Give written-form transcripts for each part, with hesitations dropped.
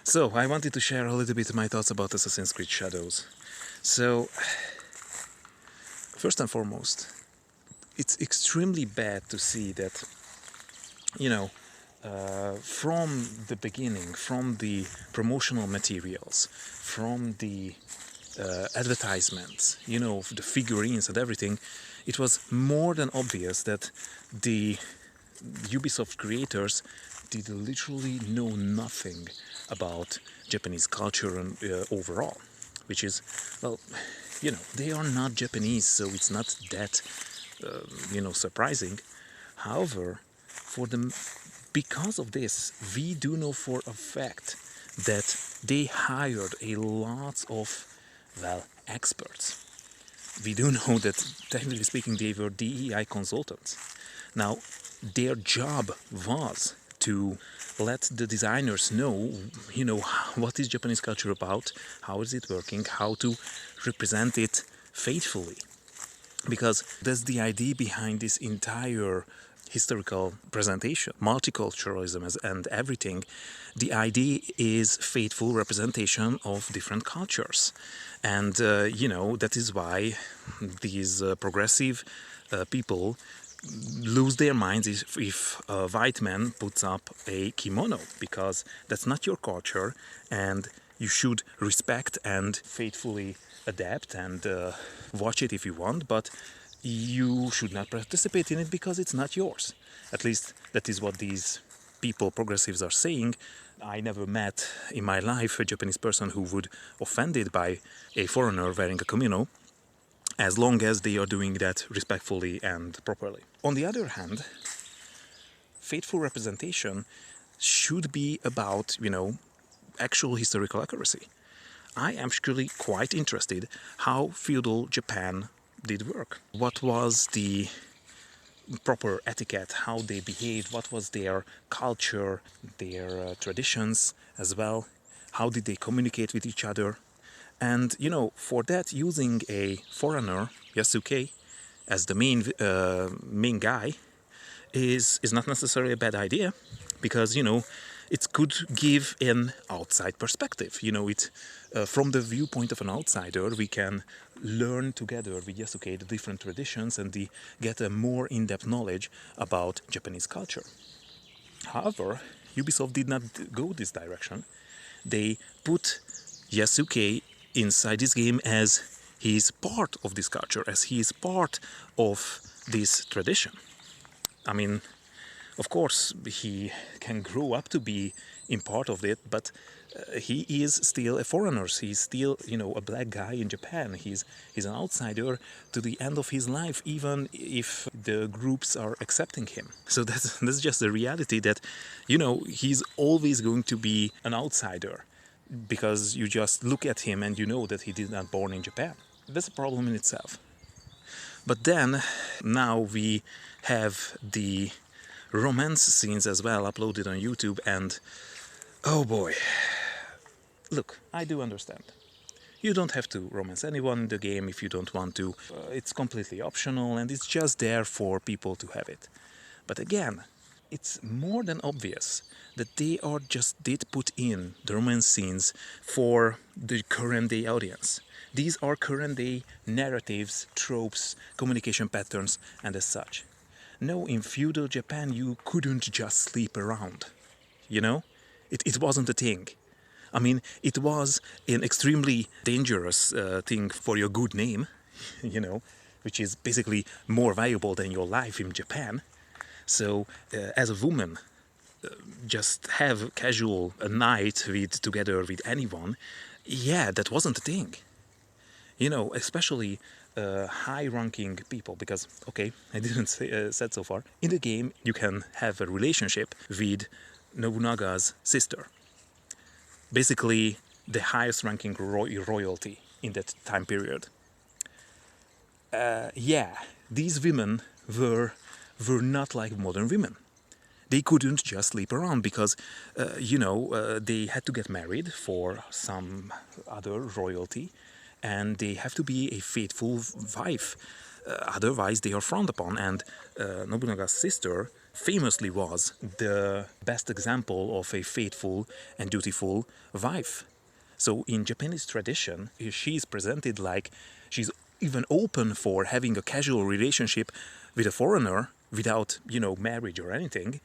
So, I wanted to share a little bit my thoughts about Assassin's Creed Shadows. So, first and foremost, it's extremely bad to see that, you know, from the beginning, from the promotional materials, from the advertisements, the figurines and everything, it was more than obvious that the Ubisoft creators did literally know nothing about Japanese culture and overall, which is, well, they are not Japanese, so it's not that, surprising. However, for them, because of this, we do know for a fact that they hired a lot of, well, experts. We do know that, technically speaking, they were DEI consultants. Now, their job was to let the designers know, what is Japanese culture about, how is it working, how to represent it faithfully. Because that's the idea behind this entire historical presentation, multiculturalism and everything. The idea is faithful representation of different cultures. And, that is why these progressive people lose their minds if a white man puts up a kimono, because that's not your culture, and you should respect and faithfully adapt and watch it if you want, but you should not participate in it because it's not yours. At least that is what these people, progressives, are saying. I never met in my life a Japanese person who would offended by a foreigner wearing a kimono, as long as they are doing that respectfully and properly. On the other hand, faithful representation should be about, actual historical accuracy. I am actually quite interested how feudal Japan did work. What was the proper etiquette, how they behaved, what was their culture, their traditions as well, how did they communicate with each other. And, for that, using a foreigner, Yasuke, as the main guy is not necessarily a bad idea, because, it could give an outside perspective. From the viewpoint of an outsider, we can learn together with Yasuke the different traditions and get a more in-depth knowledge about Japanese culture. However, Ubisoft did not go this direction. They put Yasuke inside this game as he is part of this culture, as he is part of this tradition. I mean, of course, he can grow up to be in part of it, but he is still a foreigner. He's still, a black guy in Japan. He's an outsider to the end of his life, even if the groups are accepting him. So that's just the reality that, he's always going to be an outsider, because you just look at him and you know that he did not born in Japan. That's a problem in itself. But then, now we have the romance scenes as well uploaded on YouTube, and oh boy. Look, I do understand. You don't have to romance anyone in the game if you don't want to. It's completely optional and it's just there for people to have it. But again, it's more than obvious that they did put in the romance scenes for the current day audience. These are current day narratives, tropes, communication patterns, and as such. No, in feudal Japan you couldn't just sleep around. It wasn't a thing. I mean, it was an extremely dangerous thing for your good name, which is basically more valuable than your life in Japan. So, as a woman, just have casual a night together with anyone, yeah, that wasn't a thing. Especially high-ranking people, because, okay, I didn't said so far. In the game, you can have a relationship with Nobunaga's sister. Basically, the highest-ranking royalty in that time period. These women were not like modern women. They couldn't just sleep around because, they had to get married for some other royalty, and they have to be a faithful wife. Otherwise, they are frowned upon. And Nobunaga's sister famously was the best example of a faithful and dutiful wife. So in Japanese tradition, she's presented like she's even open for having a casual relationship with a foreigner without, marriage or anything.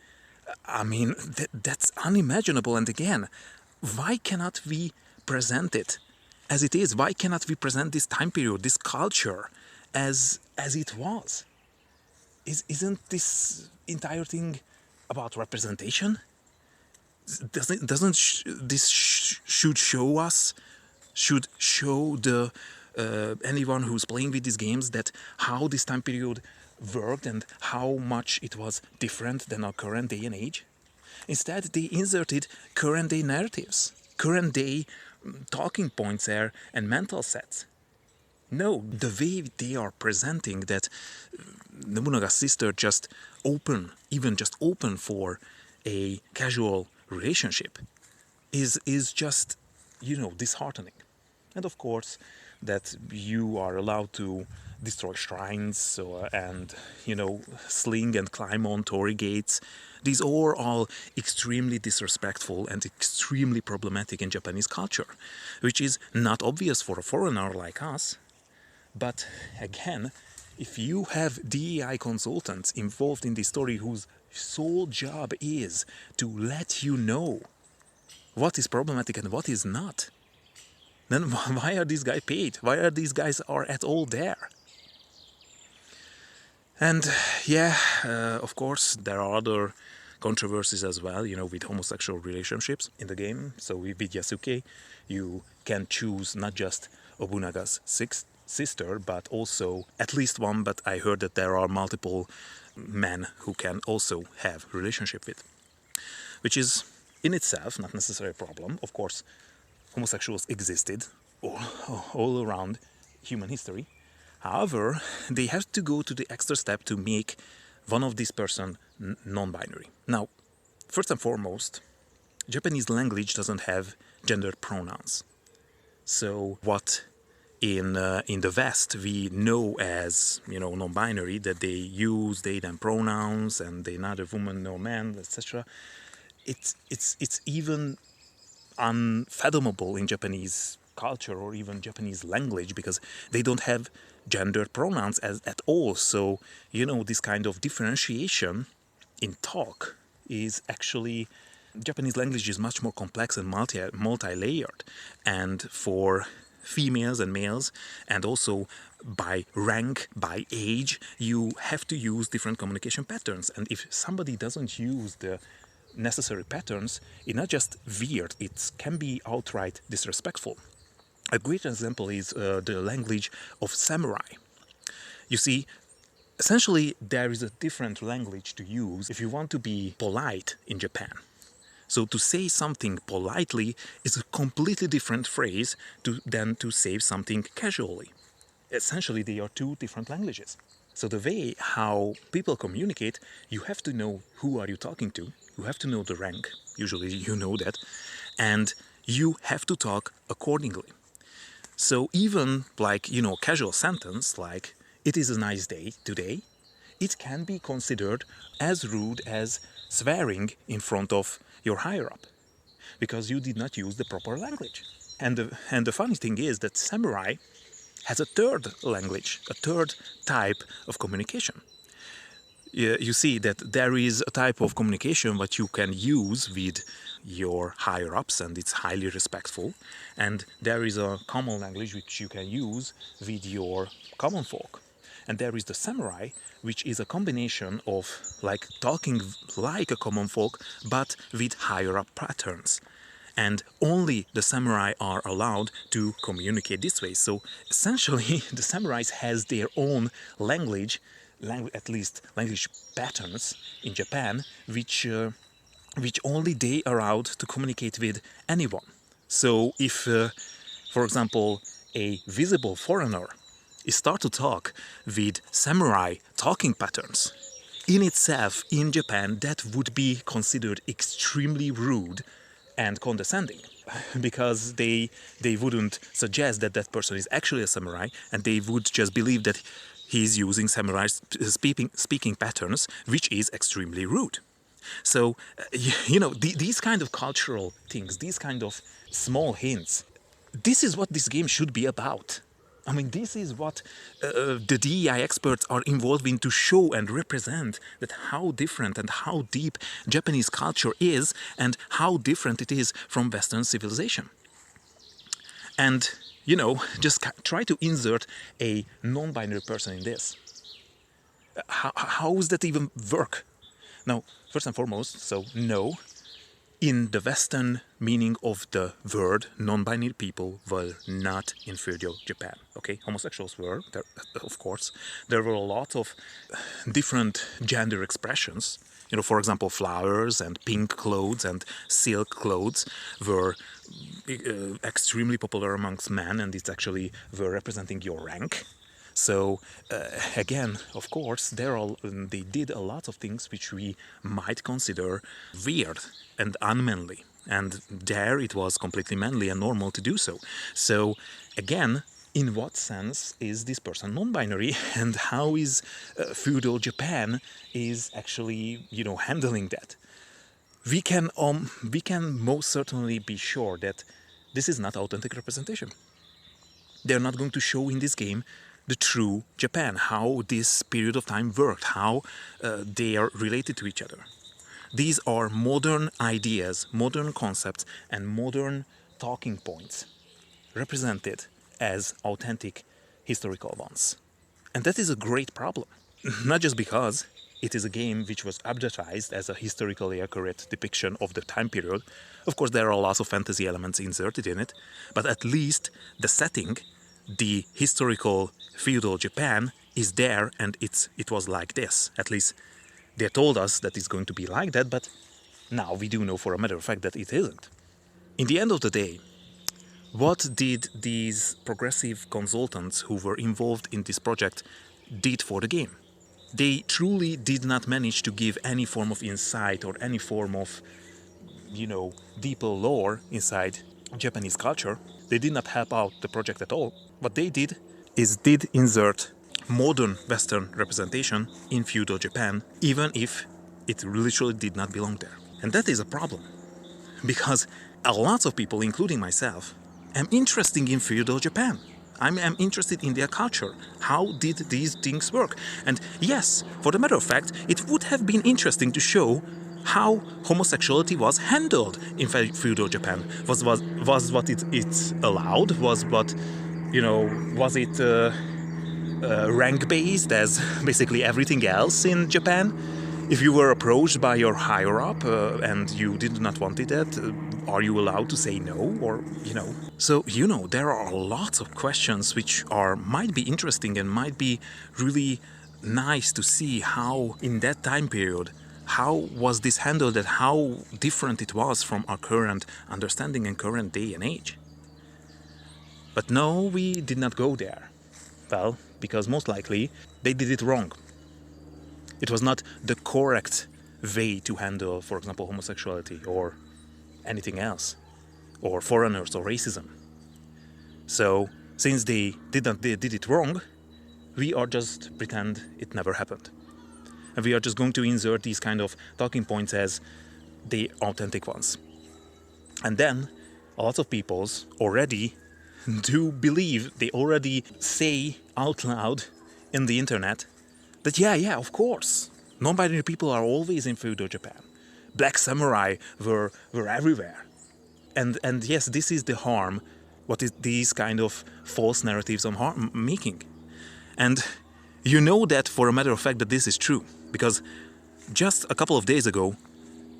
I mean, that's unimaginable. And again, why cannot we present it as it is? Why cannot we present this time period, this culture, as it was? Isn't this entire thing about representation? Doesn't this should show us, should show the anyone who's playing with these games that how this time period worked and how much it was different than our current day and age? Instead, they inserted current day narratives, current day talking points there and mental sets. No, the way they are presenting that Nobunaga's sister just open for a casual relationship is just, disheartening. And of course, that you are allowed to destroy shrines and, sling and climb on torii gates. These are all extremely disrespectful and extremely problematic in Japanese culture, which is not obvious for a foreigner like us. But again, if you have DEI consultants involved in the story whose sole job is to let you know what is problematic and what is not, then why are these guys paid? Why are these guys at all there? And of course, there are other controversies as well, with homosexual relationships in the game. So with Yasuke, you can choose not just Obunaga's sister, but also at least one, but I heard that there are multiple men who can also have relationship with, which is in itself not necessarily a problem. Of course, homosexuals existed all around human history. However, they have to go to the extra step to make one of these person non-binary. Now, first and foremost, Japanese language doesn't have gender pronouns. So what in the West we know as non-binary, that they use they them pronouns and they're neither woman nor man, etc. It's even unfathomable in Japanese culture or even Japanese language, because they don't have gendered pronouns at all. So this kind of differentiation in talk is actually, Japanese language is much more complex and multi-layered, and for females and males, and also by rank, by age, you have to use different communication patterns. And if somebody doesn't use the necessary patterns, it's not just weird, it can be outright disrespectful. A great example is the language of samurai. You see, essentially there is a different language to use if you want to be polite in Japan. So to say something politely is a completely different phrase than to say something casually. Essentially, they are two different languages. So the way how people communicate, you have to know who are you talking to, you have to know the rank, usually you know that, and you have to talk accordingly. So even casual sentence like, it is a nice day today, it can be considered as rude as swearing in front of your higher up, because you did not use the proper language. And the funny thing is that samurai has a third language, a third type of communication. You see that there is a type of communication that you can use with your higher ups, and it's highly respectful. And there is a common language which you can use with your common folk. And there is the samurai, which is a combination of talking like a common folk, but with higher up patterns. And only the samurai are allowed to communicate this way. So essentially, the samurais has their own language, at least language patterns in Japan, which only they are allowed to communicate with anyone. So if, for example, a visible foreigner start to talk with samurai talking patterns, in itself, in Japan, that would be considered extremely rude and condescending, because they wouldn't suggest that that person is actually a samurai, and they would just believe that he's using samurai speaking patterns, which is extremely rude. So, these kind of cultural things, these kind of small hints, this is what this game should be about. I mean, this is what the DEI experts are involved in, to show and represent that how different and how deep Japanese culture is, and how different it is from Western civilization. And, just try to insert a non-binary person in this. How does that even work? Now, first and foremost, so no, in the Western meaning of the word, non-binary people were not in feudal Japan. Okay, homosexuals were, there, of course. There were a lot of different gender expressions. For example, flowers and pink clothes and silk clothes were extremely popular amongst men, and it's actually were representing your rank. So again, of course, they did a lot of things which we might consider weird and unmanly. And there it was completely manly and normal to do so. So again, in what sense is this person non-binary, and how is feudal Japan is actually, handling that? We can most certainly be sure that this is not authentic representation. They're not going to show in this game the true Japan, how this period of time worked, how they are related to each other. These are modern ideas, modern concepts, and modern talking points represented as authentic historical ones. And that is a great problem. Not just because it is a game which was advertised as a historically accurate depiction of the time period. Of course, there are lots of fantasy elements inserted in it, but at least the setting, the historical feudal Japan, is there, and it was like this. At least they told us that it's going to be like that, but now we do know for a matter of fact that it isn't. In the end of the day, what did these progressive consultants who were involved in this project did for the game? They truly did not manage to give any form of insight or any form of, deeper lore inside Japanese culture. They did not help out the project at all. What they did insert modern Western representation in feudal Japan, even if it literally did not belong there. And that is a problem, because a lot of people, including myself, am interested in feudal Japan. I'm interested in their culture. How did these things work? And yes, for the matter of fact, it would have been interesting to show how homosexuality was handled in feudal Japan. Was what it's allowed? Was it rank-based as basically everything else in Japan? If you were approached by your higher-up and you did not want it, are you allowed to say no? Or, So, there are lots of questions which might be interesting and might be really nice to see how, in that time period, how was this handled and how different it was from our current understanding and current day and age. But no, we did not go there. Well, because most likely they did it wrong. It was not the correct way to handle, for example, homosexuality or anything else, or foreigners or racism. So, since they did it wrong, we are just pretend it never happened. And we are just going to insert these kind of talking points as the authentic ones. And then, a lot of people already do believe, they already say out loud in the internet that yeah, of course, non-binary people are always in feudal Japan. Black samurai were everywhere. And yes, this is the harm, what is these kind of false narratives are making. And you know that for a matter of fact that this is true, because just a couple of days ago,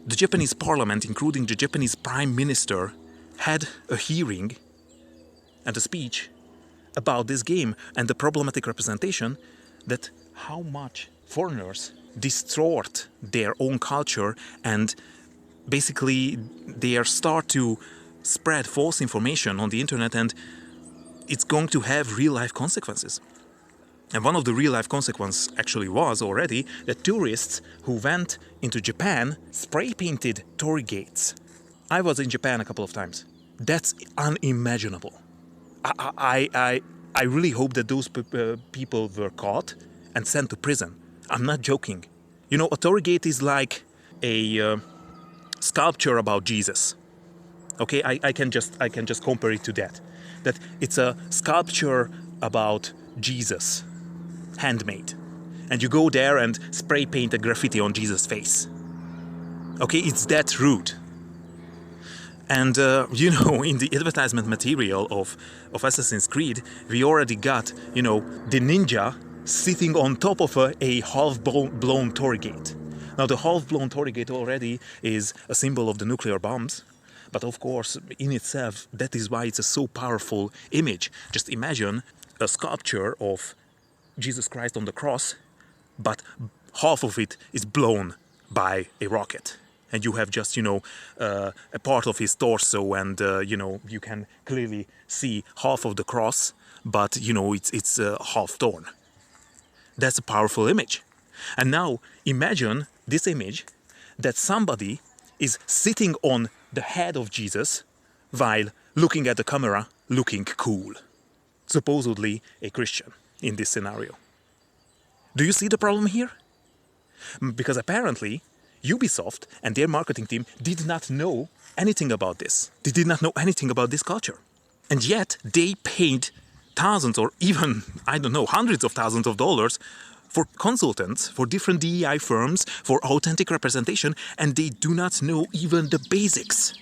the Japanese parliament, including the Japanese prime minister, had a hearing and a speech about this game and the problematic representation, that how much foreigners distort their own culture and basically they start to spread false information on the internet, and it's going to have real-life consequences. And one of the real-life consequences actually was already that tourists who went into Japan spray-painted torii gates I was in Japan a couple of times. That's unimaginable. I really hope that those people were caught and sent to prison. I'm not joking. You know, a Torigate is like a sculpture about Jesus. Okay, I can just compare it to that. That it's a sculpture about Jesus, handmade, and you go there and spray paint a graffiti on Jesus' face. Okay, it's that rude. And you know, in the advertisement material of Assassin's Creed, we already got, you know, the ninja sitting on top of a half-blown Torigate. Now, the half-blown Torigate already is a symbol of the nuclear bombs, but of course, in itself, that is why it's a so powerful image. Just imagine a sculpture of Jesus Christ on the cross, but half of it is blown by a rocket. And you have just, you know, a part of his torso, and, you know, you can clearly see half of the cross, but, you know, it's half torn. That's a powerful image. And now imagine this image that somebody is sitting on the head of Jesus while looking at the camera, looking cool. Supposedly a Christian in this scenario. Do you see the problem here? Because apparently Ubisoft and their marketing team did not know anything about this. They did not know anything about this culture. And yet they paid thousands or even, I don't know, hundreds of thousands of dollars for consultants, for different DEI firms, for authentic representation, and they do not know even the basics.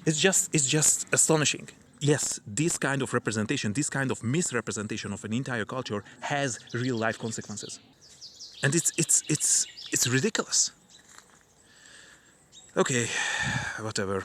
It's just astonishing. Yes, this kind of representation, this kind of misrepresentation of an entire culture has real life consequences. And it's ridiculous. Okay, whatever.